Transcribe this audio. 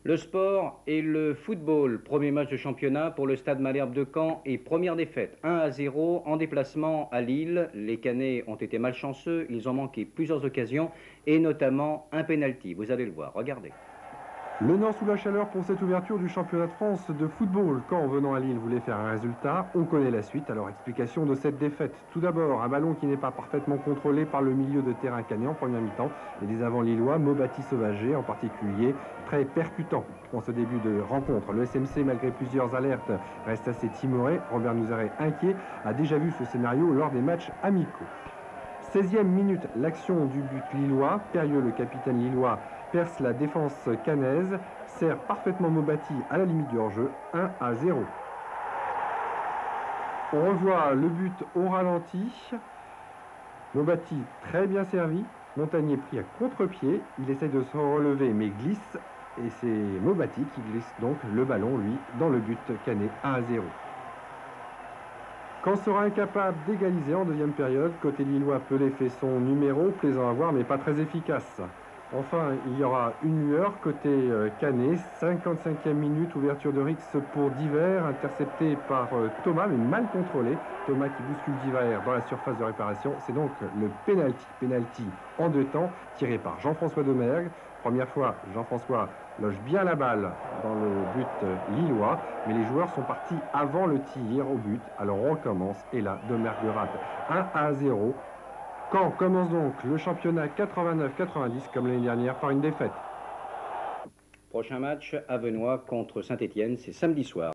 Le sport et le football. Premier match de championnat pour le Stade Malherbe de Caen et première défaite. 1-0 en déplacement à Lille. Les Canets ont été malchanceux. Ils ont manqué plusieurs occasions et notamment un pénalty. Vous allez le voir. Regardez. Le Nord sous la chaleur pour cette ouverture du championnat de France de football. Quand venant à Lille voulait faire un résultat, on connaît la suite. Alors explication de cette défaite. Tout d'abord, un ballon qui n'est pas parfaitement contrôlé par le milieu de terrain canet en première mi-temps. Et des avants lillois, Mobati Sauvager en particulier, très percutant en ce début de rencontre. Le SMC, malgré plusieurs alertes, reste assez timoré. Robert Nouzaré, inquiet, a déjà vu ce scénario lors des matchs amicaux. 16e minute, l'action du but lillois. Périeux, le capitaine lillois, perce la défense canaise, sert parfaitement Mobati à la limite du hors-jeu, 1-0. On revoit le but au ralenti. Mobati très bien servi. Montagnier pris à contre-pied. Il essaye de se relever mais glisse. Et c'est Mobati qui glisse donc le ballon, lui, dans le but canet, 1-0. Caen sera incapable d'égaliser en deuxième période. Côté lillois, Pelé fait son numéro, plaisant à voir mais pas très efficace. Enfin, il y aura une lueur côté Canet, 55e minute, ouverture de Rix pour Diver, intercepté par Thomas, mais mal contrôlé. Thomas qui bouscule Diver dans la surface de réparation. C'est donc le penalty en deux temps, tiré par Jean-François Domergue. Première fois, Jean-François loge bien la balle dans le but lillois, mais les joueurs sont partis avant le tir au but. Alors on recommence, et là, Domergue rate 1-0. Caen commence donc le championnat 89-90 comme l'année dernière par une défaite. Prochain match, Avenois contre Saint-Étienne, c'est samedi soir.